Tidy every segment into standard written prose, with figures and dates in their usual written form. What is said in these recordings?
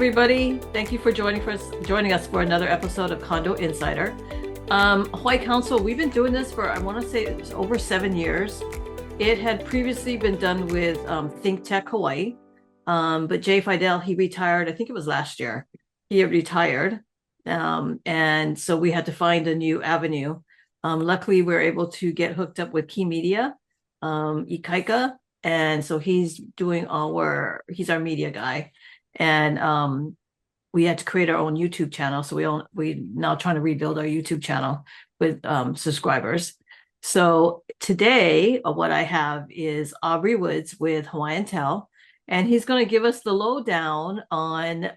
everybody. Thank you for joining us for another episode of Condo Insider. Hawaii Council, we've been doing this for, I want to say it's over 7 years. It had previously been done with Think Tech Hawaii, but Jay Fidel, he retired, I think it was last year. He had retired, and so we had to find a new avenue. Luckily, we were able to get hooked up with Key Media, Ikaika, and so he's our media guy. And we had to create our own YouTube channel. So we now trying to rebuild our YouTube channel with subscribers. So today, what I have is Aubrey Woods with Hawaiian Tel, and he's going to give us the lowdown on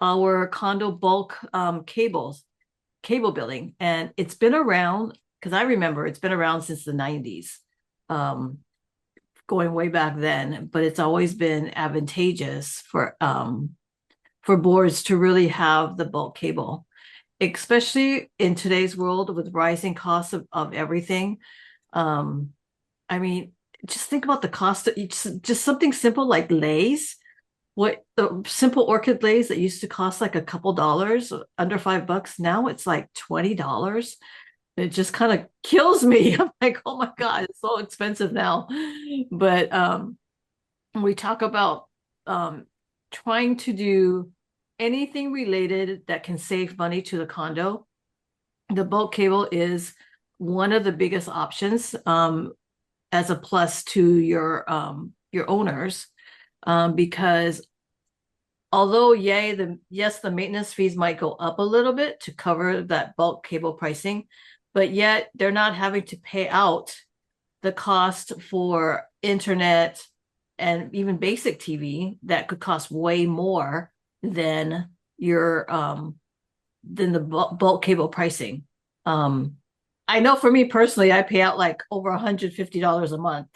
our condo bulk cable billing. And it's been around, because I remember it's been around since the 90s. Going way back then, but it's always been advantageous for boards to really have the bulk cable, especially in today's world with rising costs of everything. I mean, just think about the cost of just something simple like leis. What the simple orchid leis that used to cost like a couple dollars, under $5, now it's like $20. It just kind of kills me. I'm like, oh my God, it's so expensive now. But we talk about trying to do anything related that can save money to the condo. The bulk cable is one of the biggest options as a plus to your owners, because although yes, the maintenance fees might go up a little bit to cover that bulk cable pricing, but yet they're not having to pay out the cost for internet and even basic TV that could cost way more than the bulk cable pricing. I know for me personally, I pay out like over $150 a month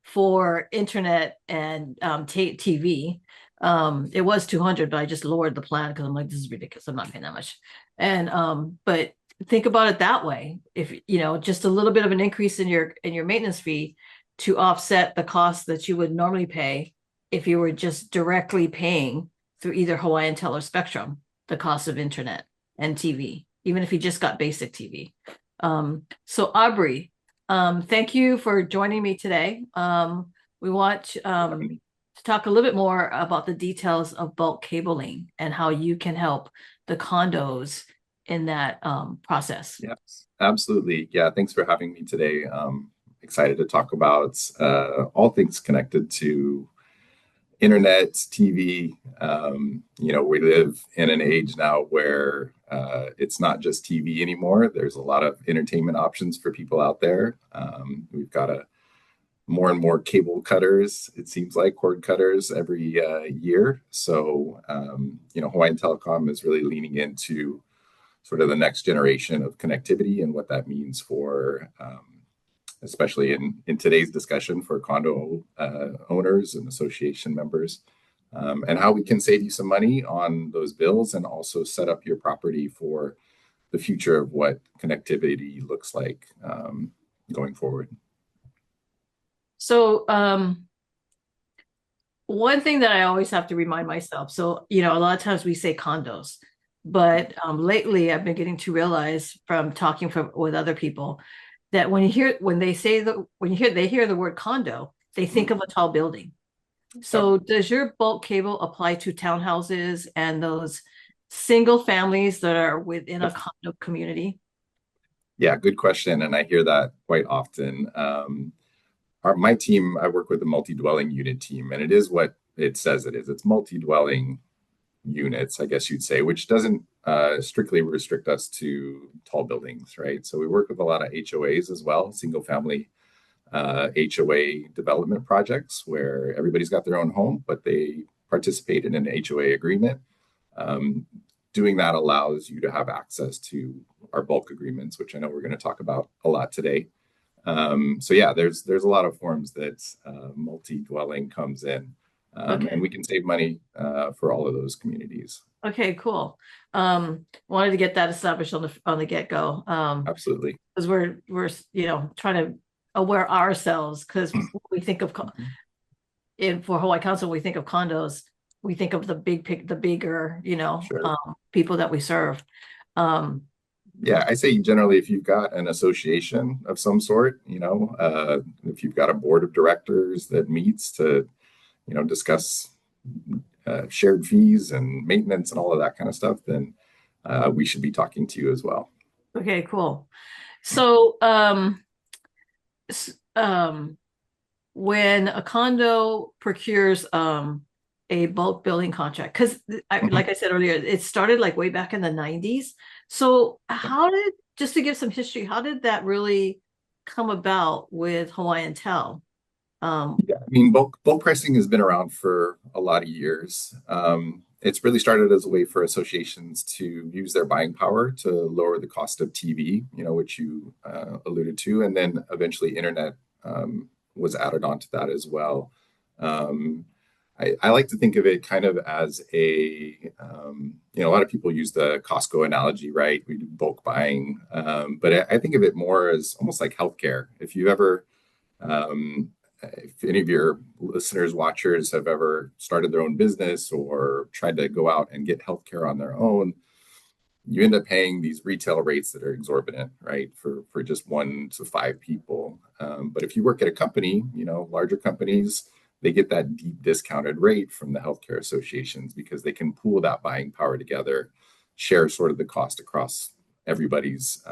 for internet and TV. It was $200, but I just lowered the plan because I'm like, this is ridiculous. I'm not paying that much. And but think about it that way. If just a little bit of an increase in your maintenance fee to offset the cost that you would normally pay if you were just directly paying through either Hawaiian Tel or Spectrum, the cost of internet and TV, even if you just got basic TV. So Aubrey, thank you for joining me today. We want to talk a little bit more about the details of bulk cabling and how you can help the condos in that process. Yes, absolutely. Yeah, thanks for having me today. Excited to talk about all things connected to internet, TV. We live in an age now where it's not just TV anymore. There's a lot of entertainment options for people out there. We've got more and more cable cutters, it seems like, cord cutters every year. So, Hawaiian Telcom is really leaning into sort of the next generation of connectivity and what that means for, especially in today's discussion, for condo owners and association members, and how we can save you some money on those bills and also set up your property for the future of what connectivity looks like going forward. So one thing that I always have to remind myself, so a lot of times we say condos, but lately I've been getting to realize from talking with other people that when they hear the word condo, they think of a tall building. So does your bulk cable apply to townhouses and those single families that are within a condo community? Yeah, good question. And I hear that quite often. My team, I work with a multi-dwelling unit team, and it is what it says it is. It's multi-dwelling units, I guess you'd say, which doesn't strictly restrict us to tall buildings, right? So we work with a lot of HOAs as well, single family HOA development projects where everybody's got their own home, but they participate in an HOA agreement. Doing that allows you to have access to our bulk agreements, which I know we're going to talk about a lot today. So yeah, there's a lot of forms that multi-dwelling comes in. And we can save money for all of those communities. Okay, cool. Wanted to get that established on the get-go. Absolutely. Because we're trying to aware ourselves, because we think of for Hawaii Council, we think of condos. we think of the bigger, Sure. people that we serve. Um, Yeah, I say generally if you've got an association of some sort, if you've got a board of directors that meets to, discuss shared fees and maintenance and all of that kind of stuff, then we should be talking to you as well. okay, cool. So, s- um, when a condo procures a bulk billing contract, because Mhm. like I said earlier, it started like way back in the 90s. So just to give some history, how did that really come about with Hawaiian Tel? Um, Yeah, I mean, bulk pricing has been around for a lot of years. It's really started as a way for associations to use their buying power to lower the cost of TV, which you alluded to, and then eventually internet was added onto that as well. Um, I like to think of it kind of as a lot of people use the Costco analogy, right? We do bulk buying, but I think of it more as almost like healthcare. Um, if any of your listeners, watchers have ever started their own business or tried to go out and get healthcare on their own, you end up paying these retail rates that are exorbitant, right? For just 1 to 5 people. But if you work at a company, larger companies, they get that deep discounted rate from the healthcare associations because they can pool that buying power together, share sort of the cost across everybody's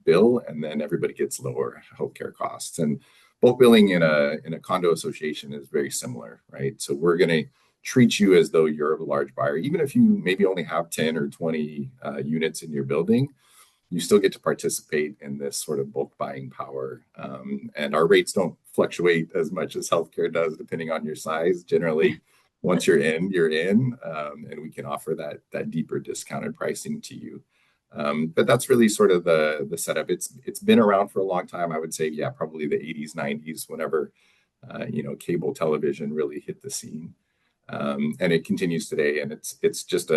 bill, and then everybody gets lower healthcare costs. And bulk billing in a condo association is very similar, right? So we're going to treat you as though you're a large buyer, even if you maybe only have 10 or 20 units in your building. You still get to participate in this sort of bulk buying power. And our rates don't fluctuate as much as healthcare does, depending on your size. Generally, once you're in, you're in, and we can offer that deeper discounted pricing to you. But that's really sort of the setup. It's been around for a long time. I would say, yeah, probably the 80s, 90s, whenever cable television really hit the scene, and it continues today. And it's just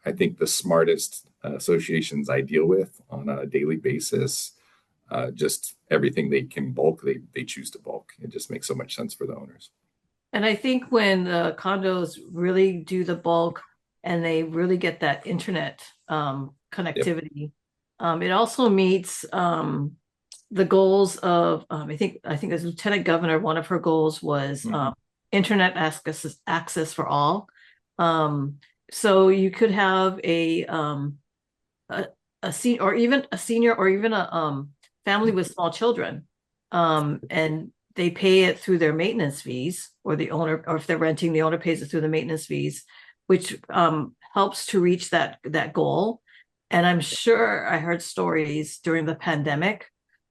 I think the smartest associations I deal with on a daily basis. Just everything they can bulk, they choose to bulk. It just makes so much sense for the owners. and I think when the condos really do the bulk and they really get that internet Yep. connectivity, it also meets the goals of I think as lieutenant governor, one of her goals was Mm-hmm. internet access for all. Um, so you could have a, a senior or even a family with small children, and they pay it through their maintenance fees, or the owner, or if they're renting, the owner pays it through the maintenance fees, which helps to reach that goal. And I'm sure I heard stories during the pandemic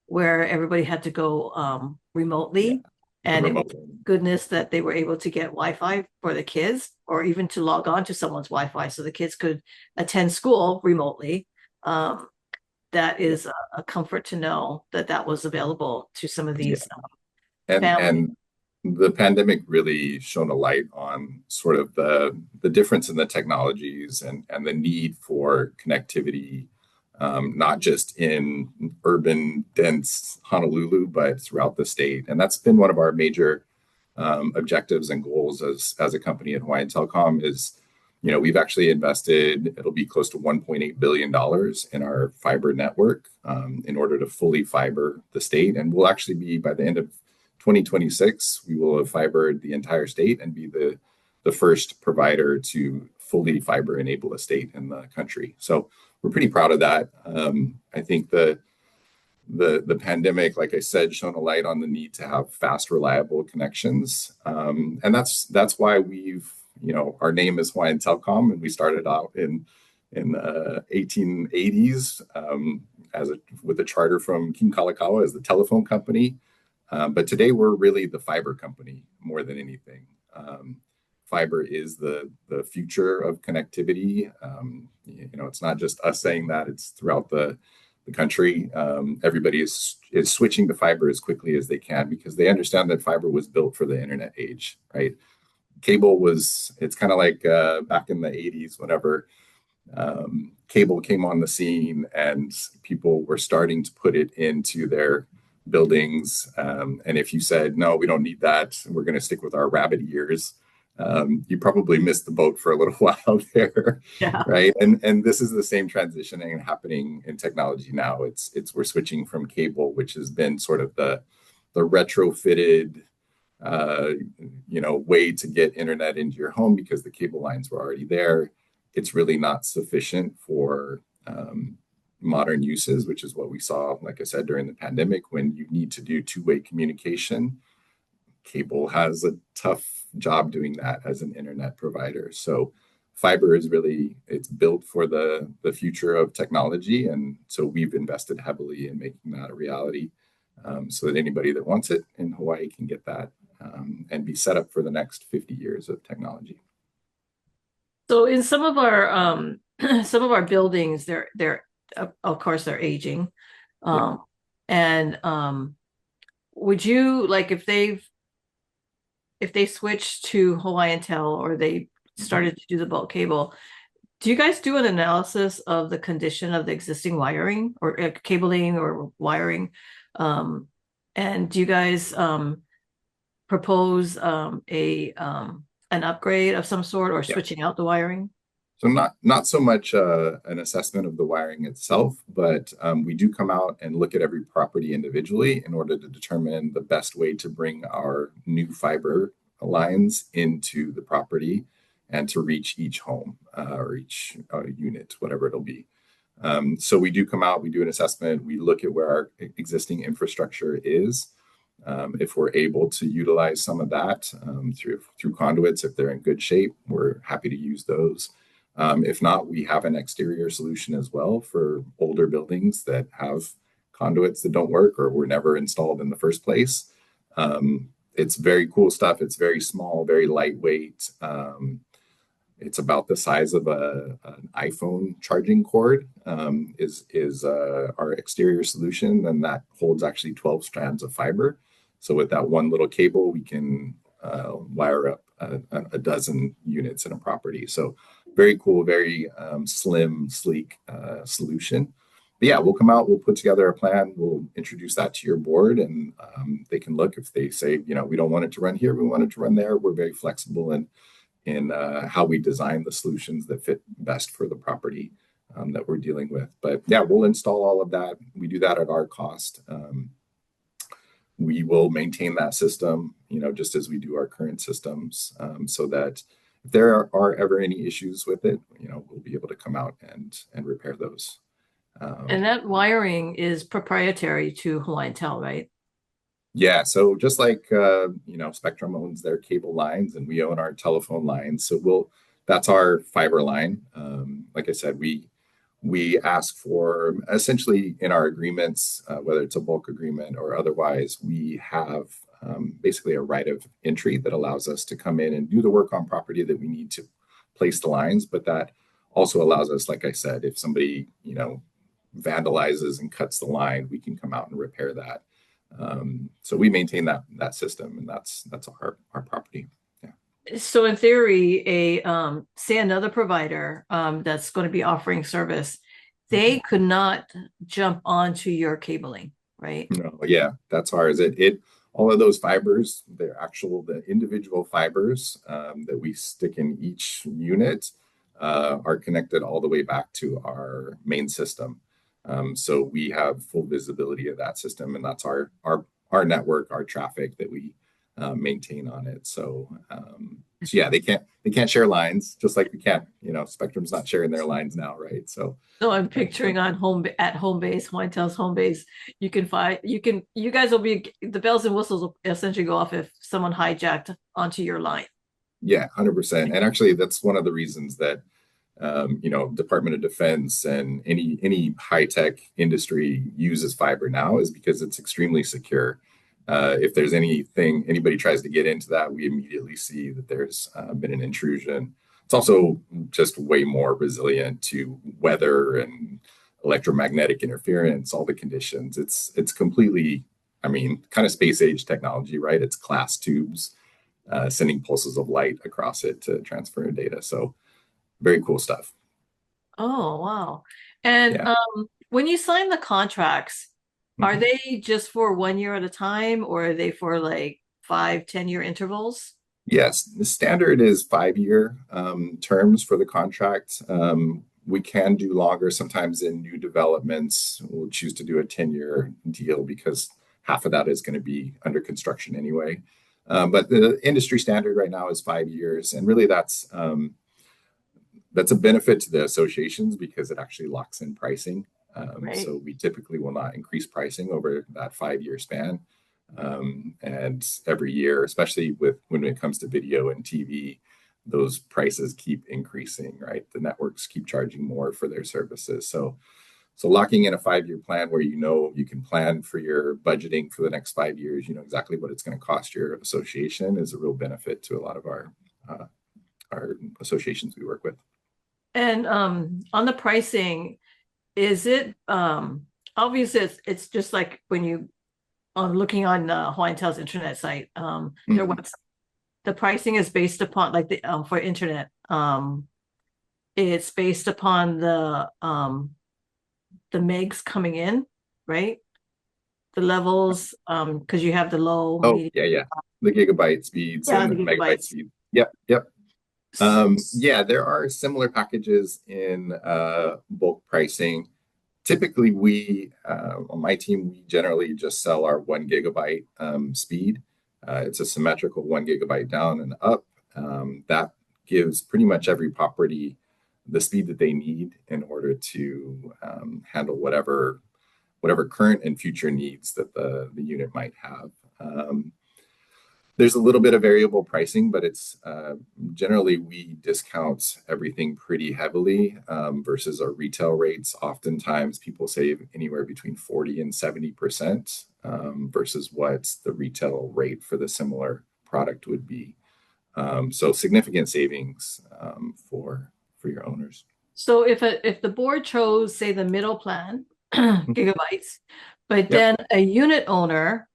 where everybody had to go Yeah, remotely, the and it remote. was goodness that they were able to get Wi-Fi for the kids, or even to log on to someone's Wi-Fi so the kids could attend school remotely. Um, that Yeah, is a comfort to know that that was available to some of yeah, these families. and the pandemic really shone a light on sort of the difference in the technologies and the need for connectivity, not just in urban dense Honolulu, but throughout the state. And that's been one of our major objectives and goals as a company at Hawaiian Telcom is, we've actually invested, it'll be close to $1.8 billion in our fiber network in order to fully fiber the state. And we'll actually be, by the end of 2026, we will have fibered the entire state and be the first provider to fully fiber enable a state in the country. So we're pretty proud of that. I think the pandemic, like I said, shone a light on the need to have fast, reliable connections, and that's why our name is Hawaiian Telcom, and we started out in the 1880s with a charter from King Kalakaua as the telephone company, but today we're really the fiber company more than anything. Fiber is the future of connectivity. It's not just us saying that; it's throughout the country. Everybody is switching to fiber as quickly as they can because they understand that fiber was built for the internet age, right? Cable was. It's kind of like back in the 80s whenever cable came on the scene and people were starting to put it into their buildings. And if you said, no, we don't need that, we're going to stick with our rabbit ears, you probably missed the boat for a little while there, Yeah. right? And this is the same transitioning happening in technology now. It's we're switching from cable, which has been sort of the retrofitted uh, way to get internet into your home because the cable lines were already there. It's really not sufficient for modern uses, which is what we saw, like I said, during the pandemic when you need to do two-way communication. Cable has a tough job doing that as an internet provider. So fiber is really it's built for the future of technology, and so we've invested heavily in making that a reality, so that anybody that wants it in Hawaii can get that, and be set up for the next 50 years of technology. So in some of our some of our buildings, they're of course they're aging. Yeah. Um and would you like if they switch to Hawaiian Tel or they Mhm. started to do the bulk cable, do you guys do an analysis of the condition of the existing wiring or cabling or wiring? Um, and do you guys propose a an upgrade of some sort or Yeah. switching out the wiring? So not so much an assessment of the wiring itself, but we do come out and look at every property individually in order to determine the best way to bring our new fiber lines into the property and to reach each home or each unit, whatever it'll be. So we do come out, we do an assessment, we look at where our existing infrastructure is. If we're able to utilize some of that through conduits, if they're in good shape, we're happy to use those. If not, we have an exterior solution as well for older buildings that have conduits that don't work or were never installed in the first place. It's very cool stuff. It's very small, very lightweight. It's about the size of an iPhone charging cord. Is our exterior solution, and that holds actually 12 strands of fiber. So with that one little cable, we can wire up a dozen units in a property. So very cool, very slim, sleek solution. But yeah, we'll come out, we'll put together a plan, we'll introduce that to your board, and they can look if they say, we don't want it to run here, we want it to run there. We're very flexible in how we design the solutions that fit best for the property that we're dealing with. But yeah, we'll install all of that. We do that at our cost. We will maintain that system, just as we do our current systems, so that if there are ever any issues with it, we'll be able to come out and repair those. And Um, that wiring is proprietary to Hawaiian Tel, right? yeah, so just like Spectrum owns their cable lines and we own our telephone lines, so that's our fiber line. Like I said, we ask for essentially in our agreements, whether it's a bulk agreement or otherwise, we have basically a right of entry that allows us to come in and do the work on property that we need to place the lines. But that also allows us, like I said, if somebody, vandalizes and cuts the line, we can come out and repair that. So we maintain that system, and that's our property. Yeah. So in theory, a say another provider that's going to be offering service, they Mhm. could not jump onto your cabling, right? No, yeah, that's ours. It all of those fibers, the individual fibers that we stick in each unit are connected all the way back to our main system. So we have full visibility of that system, and that's our network, our traffic that we maintain on it. So yeah, they can't share lines just like we can't. Spectrum's not sharing their lines now, right? So So I'm uh, picturing on at home base, Hawaiian Tel's home base, you guys will be the bells and whistles will essentially go off if someone hijacked onto your line. yeah, 100%. And actually, that's one of the reasons that Department of Defense and any high tech industry uses fiber now is because it's extremely secure. If there's anybody tries to get into that, we immediately see that there's been an intrusion. It's also just way more resilient to weather and electromagnetic interference, all the conditions. It's completely, I mean, kind of space age technology, right? It's glass tubes sending pulses of light across it to transfer data. So very cool stuff. Oh, wow. And Yeah. when you sign the contracts, are Mhm. they just for 1 year at a time or are they for like 5, 10 year intervals? Yes, the standard is 5-year terms for the contract. We can do longer. Sometimes in new developments, we'll choose to do a 10-year deal because half of that is going to be under construction anyway. But the industry standard right now is 5 years, and really that's a benefit to the associations because it actually locks in pricing. Right. So we typically will not increase pricing over that 5-year span. And every year, especially when it comes to video and TV, those prices keep increasing, right? The networks keep charging more for their services. So locking in a 5-year plan where you can plan for your budgeting for the next 5 years, you know exactly what it's going to cost your association is a real benefit to a lot of our associations we work with. And on the pricing, is it obviously it's just like when you on looking on Hawaiian Tel's internet site, their website, the pricing is based upon like the for internet, it's based upon the megs coming in, right? The levels, because you have the low, Oh, medium, yeah. The gigabyte speeds yeah, and the the megabyte gigabytes. speed. Yep. Yeah, there are similar packages in bulk pricing. Typically, we on my team, we generally just sell our 1 gigabyte speed. It's a symmetrical 1 gigabyte down and up. That gives pretty much every property the speed that they need in order to handle whatever current and future needs that the unit might have. There's a little bit of variable pricing, but it's generally we discount everything pretty heavily versus our retail rates. Oftentimes people save anywhere between 40 and 70% versus what the retail rate for the similar product would be. So significant savings for your owners. So if the board chose, say, the middle plan, gigabytes, but Yep. then a unit owner,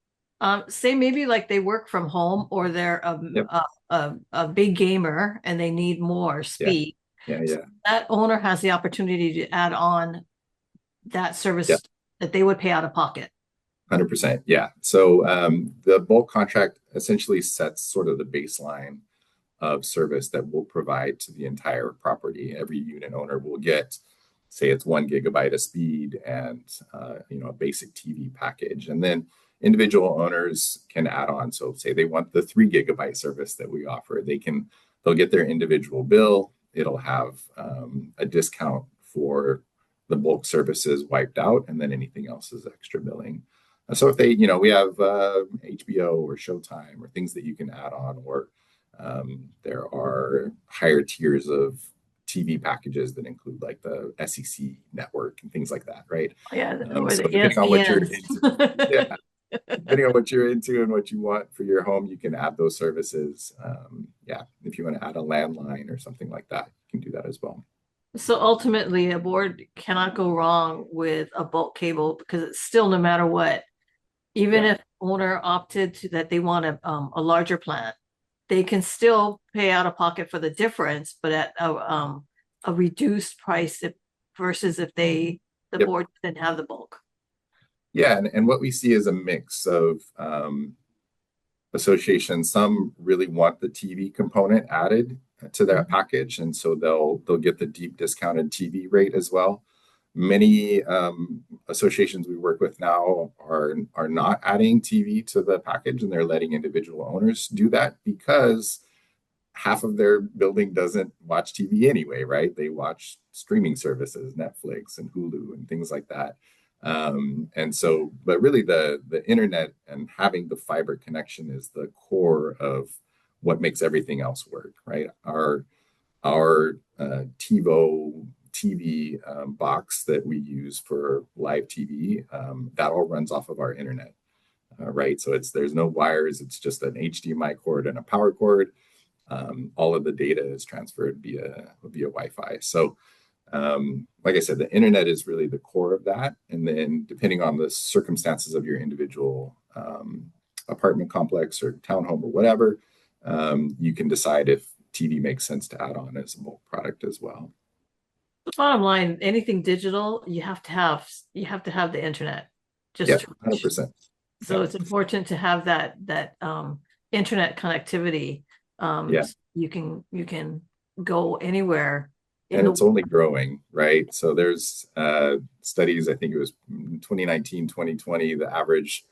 say maybe like they work from home or they're Yep. a big gamer and they need more Yeah. speed. So Yeah. that owner has the opportunity to add on that Yeah. service that they would pay out of pocket. 100%. Yeah. So the bulk contract essentially sets sort of the baseline of service that we'll provide to the entire property. Every unit owner will get, say, it's 1 gigabyte of speed and a basic TV package, and then individual owners can add on. So, say they want the 3 gigabyte service that we offer, they'll get their individual bill. It'll have a discount for the bulk services wiped out, and then anything else is extra billing. So if we have HBO or Showtime or things that you can add on, or there are higher tiers of TV packages that include like the SEC network and things like that, right? Yeah, or So the depending on what you're into, ESPNs. yeah, depending on what you're into and what you want for your home, you can add those services. Yeah, if you want to add a landline or something like that, you can do that as well. So ultimately, a board cannot go wrong with a bulk cable because it's still no matter what, even Yeah, if owner opted to that they want a larger plan, they can still pay out of pocket for the difference, but at a reduced price versus if the yep. board didn't have the bulk. Yeah, and what we see is a mix of associations. Some really want the TV component added to that package, and so they'll get the deep discounted TV rate as well. Many associations we work with now are not adding TV to the package, and they're letting individual owners do that because half of their building doesn't watch TV anyway, right? They watch streaming services, Netflix and Hulu and things like that. And so, but really the internet and having the fiber connection is the core of what makes everything else work, right? Our TiVo TV box that we use for live TV, that all runs off of our internet, right? So there's no wires. It's just an HDMI cord and a power cord. All of the data is transferred via Wi-Fi. So like I said, the internet is really the core of that. And then depending on the circumstances of your individual apartment complex or townhome or whatever, you can decide if TV makes sense to add on as a bulk product as well. The bottom line, anything digital, you have to have the internet. Yeah, Just 100%. so it's important to have that internet connectivity Yeah. You can go anywhere in And the it's only growing, right? So there's studies, I think it was 2019, 2020, the average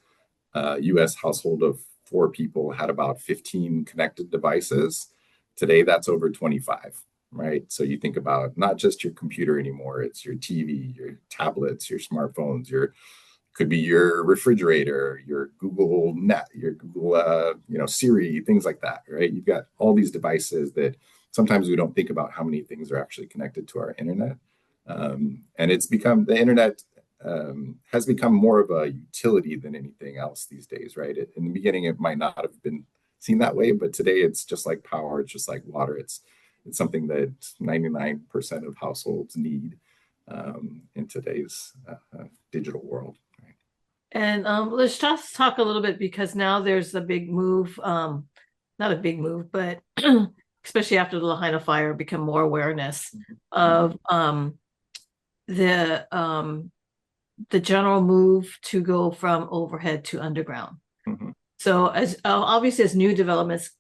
US household of four people had about 15 connected devices. Today, that's over 25, right? So you think about not just your computer anymore, it's your TV, your tablets, your smartphones, your could be your refrigerator, your Google Net, your Google, Siri, things like that, right? You've got all these devices that sometimes we don't think about how many things are actually connected to our internet. And it's become the internet has become more of a utility than anything else these days, right? In the beginning, it might not have been seen that way, but today it's just like power, it's just like water. It's something that 99% of households need in today's digital world. Right? And let's just talk a little bit because now there's a big move, not a big move, but especially after the Lahaina fire, become more awareness of the general move to go from overhead to underground. Mm-hmm. So as obviously as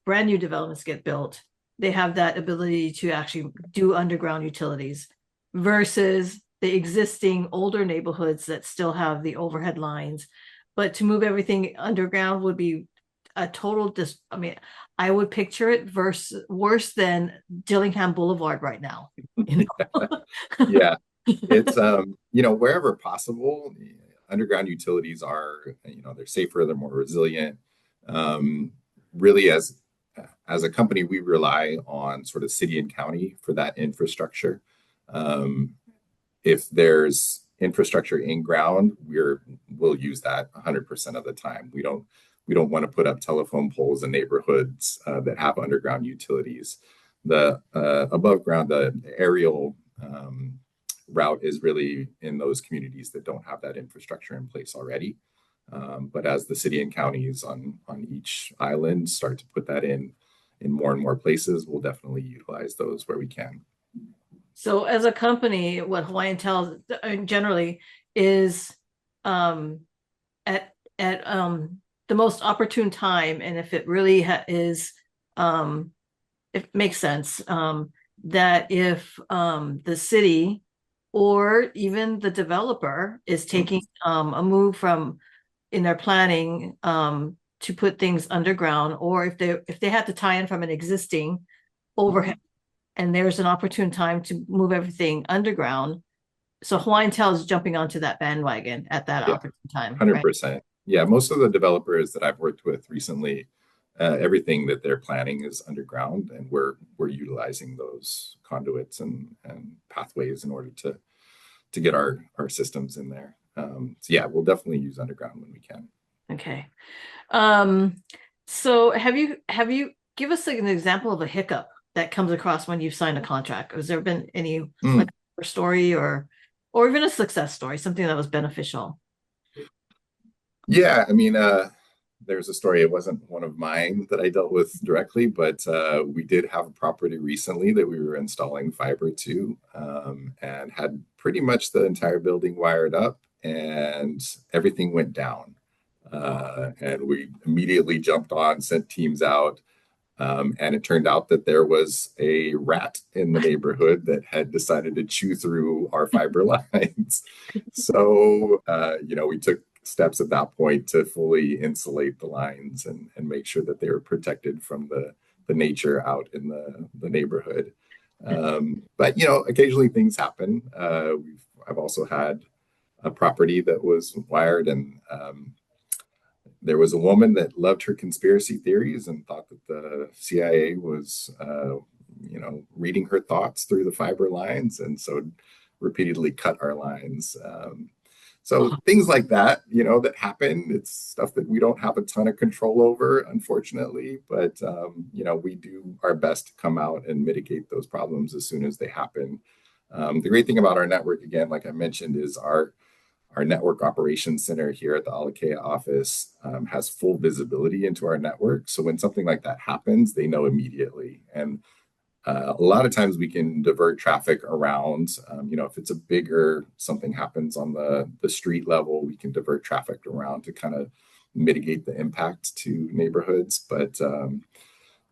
brand new developments get built, they have that ability to actually do underground utilities versus the existing older neighborhoods that still have the overhead lines. But to move everything underground would be a total I would picture it worse than Dillingham Boulevard right now. Yeah, it's wherever possible, underground utilities are they're safer, they're more resilient. Really, as a company, we rely on sort of city and county for that infrastructure. If there's infrastructure in ground, we'll use that 100% of the time. We don't want to put up telephone poles in neighborhoods that have underground utilities. The above ground, the aerial route is really in those communities that don't have that infrastructure in place already. But as the city and counties on each island start to put that in more and more places, we'll definitely utilize those where we can. So as a company, what Hawaiian tells generally is at the most opportune time, and if it really is, it makes sense, that if the city or even the developer is taking a move from in their planning to put things underground, or if they have to tie in from an existing overhead and there's an opportune time to move everything underground. So Hawaiian Tel is jumping onto that bandwagon at that opportune time. 100%. Right? Yeah, most of the developers that I've worked with recently, everything that they're planning is underground, and we're utilizing those conduits and pathways in order to get our systems in there. So yeah, we'll definitely use underground when we can. Okay. So have you give us an example of a hiccup that comes across when you've signed a contract? Has there been any like story or even a success story, something that was beneficial? Yeah, I mean, there's a story. It wasn't one of mine that I dealt with directly, but we did have a property recently that we were installing fiber to, and had pretty much the entire building wired up, and everything went down. And we immediately jumped on, sent teams out. And it turned out that there was a rat in the neighborhood that had decided to chew through our fiber lines. So, we took steps at that point to fully insulate the lines and make sure that they were protected from the nature out in the neighborhood. But, occasionally things happen. I've also had a property that was wired, and there was a woman that loved her conspiracy theories and thought that the CIA was, reading her thoughts through the fiber lines, and so repeatedly cut our lines. So things like that, that happen. It's stuff that we don't have a ton of control over, unfortunately, but we do our best to come out and mitigate those problems as soon as they happen. The great thing about our network, again, like I mentioned, is our network operations center here at the Alakea office has full visibility into our network. So when something like that happens, they know immediately. And a lot of times we can divert traffic around. If it's a bigger something happens on the street level, we can divert traffic around to kind of mitigate the impact to neighborhoods. But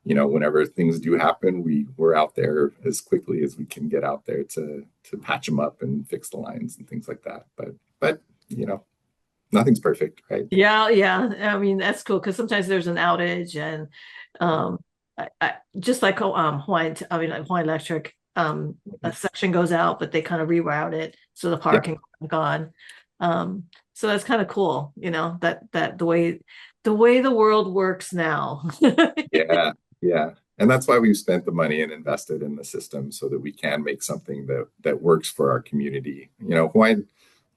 whenever things do happen, we're out there as quickly as we can get out there to patch them up and fix the lines and things like that. But nothing's perfect, right? Yeah, yeah. I mean, that's cool because sometimes there's an outage and just like like Hawaiian Electric, a section goes out, but they kind of reroute it so the power Yep. can come back on. So that's kind of cool, that the way the world works now. Yeah. Yeah. And that's why we've spent the money and invested in the system so that we can make something that works for our community. Hawaiian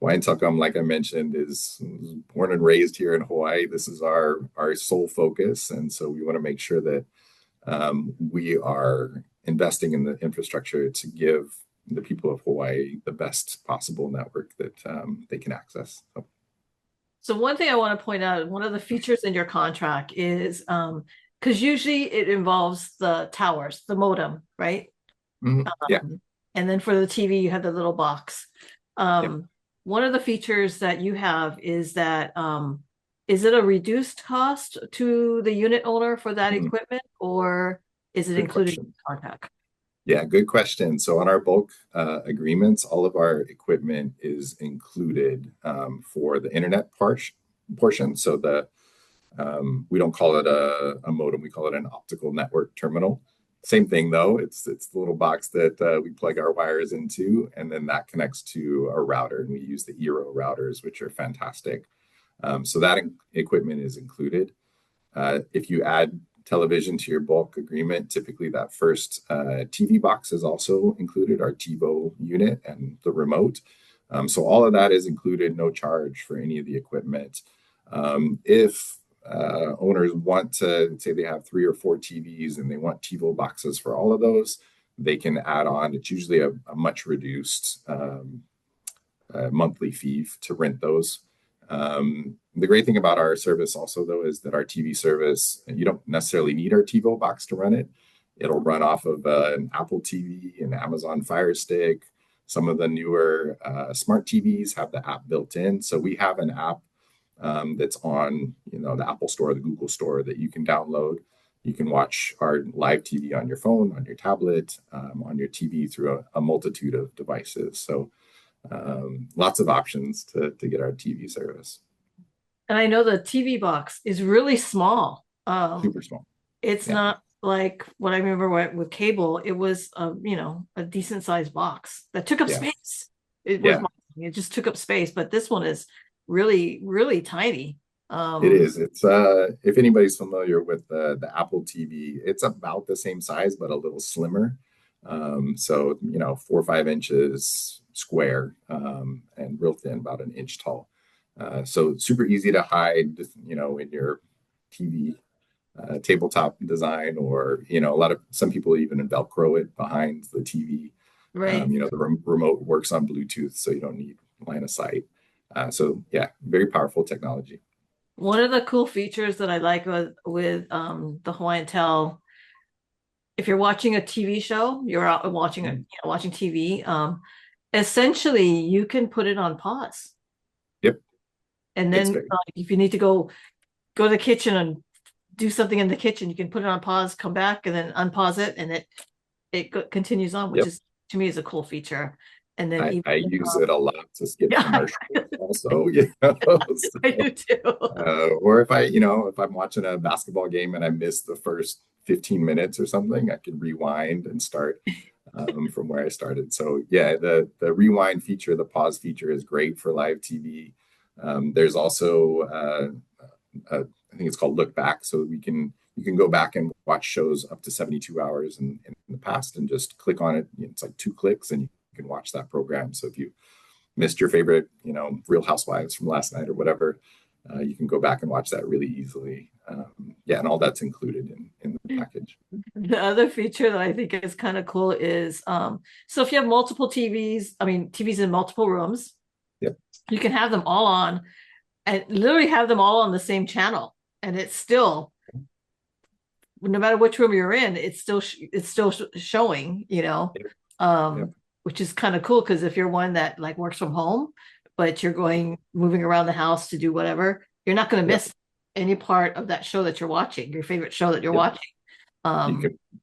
Telcom, like I mentioned, is born and raised here in Hawaii. This is our sole focus, and so we want to make sure that we are investing in the infrastructure to give the people of Hawaii the best possible network that they can access. So one thing I want to point out, one of the features in your contract is because usually it involves the towers, the modem, right? Yeah. And then for the TV, you have the little box. Yep. One of the features that you have is that is it a reduced cost to the unit owner for that equipment, or is it Good included in question. the contract? Yeah, good question. So on our bulk agreements, all of our equipment is included for the internet portion. So we don't call it a modem; we call it an optical network terminal. Same thing though. It's the little box that we plug our wires into, and then that connects to a router. And we use the Eero routers, which are fantastic. So that equipment is included. If you add television to your bulk agreement, typically that first TV box is also included, our TiVo unit and the remote. So all of that is included, no charge for any of the equipment. If owners want to say they have 3 or 4 TVs and they want TiVo boxes for all of those, they can add on. It's usually a much reduced monthly fee to rent those. The great thing about our service also, though, is that our TV service, you don't necessarily need our TiVo box to run it. It'll run off of an Apple TV, an Amazon Fire Stick. Some of the newer smart TVs have the app built in. So we have an app that's on the Apple Store, the Google Store that you can download. You can watch our live TV on your phone, on your tablet, on your TV through a multitude of devices. So lots of options to get our TV service. And I know the TV box is really small. Super small. It's Yeah. not like what I remember with cable. It was a decent sized box that took up Yeah. space. It just took up space, but this one is really, really tiny. It is. It's if anybody's familiar with the Apple TV, it's about the same size but a little slimmer. So 4 or 5 inches square and real thin, about an inch tall. So super easy to hide, in your TV tabletop design, or some people even Velcro it behind the TV. Right. The remote works on Bluetooth, so you don't need line of sight. So yeah, very powerful technology. One of the cool features that I like with the Hawaiian Tel, if you're watching a TV show, you're out watching watching TV. Essentially, you can put it on pause. Yep. And then if you need to go to the kitchen and do something in the kitchen, you can put it on pause, come back, and then unpause it, and it continues on, which is, to me, is a cool feature. And then I use it a lot to skip commercials also, so, I do too. Or if I'm watching a basketball game and I miss the first 15 minutes or something, I can rewind and start from where I started. So yeah, the rewind feature, the pause feature is great for live TV. There's also I think it's called Look Back, so you can go back and watch shows up to 72 hours in the past and just click on it. It's like 2 clicks and you can watch that program. So if you missed your favorite, Real Housewives from last night or whatever, you can go back and watch that really easily. And all that's included in the package. The other feature that I think is kind of cool is so if you have multiple TVs in multiple rooms, yep, you can have them all on and literally have them all on the same channel, and it's still, no matter which room you're in, it's still showing, Yep. Which is kind of cool because if you're one that like works from home, but you're moving around the house to do whatever, you're not going to miss any part of that show that you're watching, your favorite show that you're watching. Um,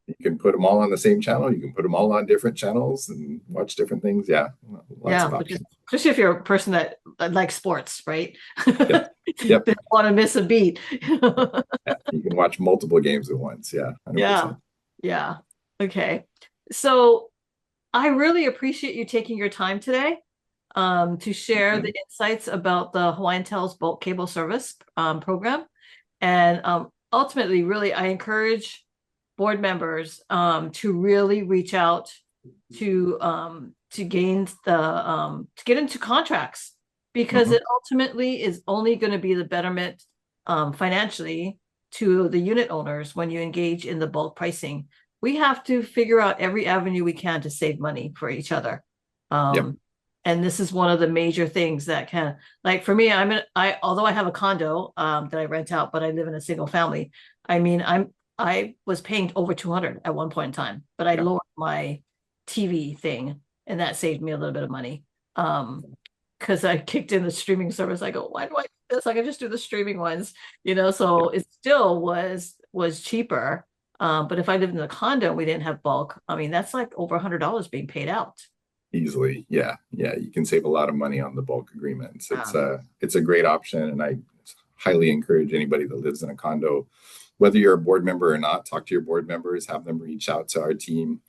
You can put them all on the same channel. You can put them all on different channels and watch different things. Yeah, lots yeah, of which is options. especially if you're a person that likes sports, right? Yep. They Yep. don't want to miss a beat. Yeah. You can watch multiple games at once. Yeah, Yeah, 100%. yeah. Okay. So I really appreciate you taking your time today to share the insights about the Hawaiian Tel's bulk cable service program. And ultimately, really, I encourage board members to really reach out to gain to get into contracts because Mhm. it ultimately is only going to be the betterment financially to the unit owners when you engage in the bulk pricing. We have to figure out every avenue we can to save money for each other. Yep. And this is one of the major things that can, like for me, although I have a condo that I rent out, but I live in a single family. I mean, I was paying over 200 at one point in time, but I Yeah. lowered my TV thing and that saved me a little bit of money. Because I kicked in the streaming service. I go, why do I do this? I can just do the streaming ones, so it still was cheaper. But if I lived in a condo and we didn't have bulk, I mean, that's like over $100 being paid out. Easily. Yeah. Yeah. You can save a lot of money on the bulk agreements. Um, It's a great option. And I highly encourage anybody that lives in a condo, whether you're a board member or not, talk to your board members, have them reach out to our team.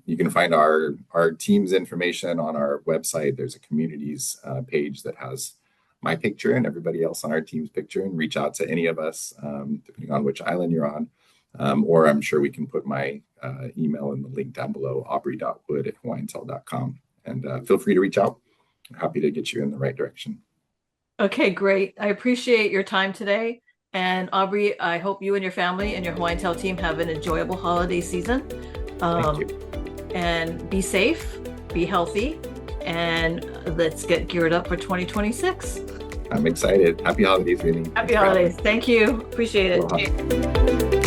You can find our team's information on our website. There's a communities page that has my picture and everybody else on our team's picture, and reach out to any of us, depending on which island you're on. Or I'm sure we can put my email in the link down below, aubrey.wood@hawaiiantel.com. And feel free to reach out. I'm happy to get you in the right direction. okay, great. I appreciate your time today. And Aubrey, I hope you and your family and your Hawaiian Tel team have an enjoyable holiday season. Thank you. And be safe, be healthy, and let's get geared up for 2026. I'm excited. Happy holidays, Vinny. Happy holidays. Thank you. Appreciate it. Aloha.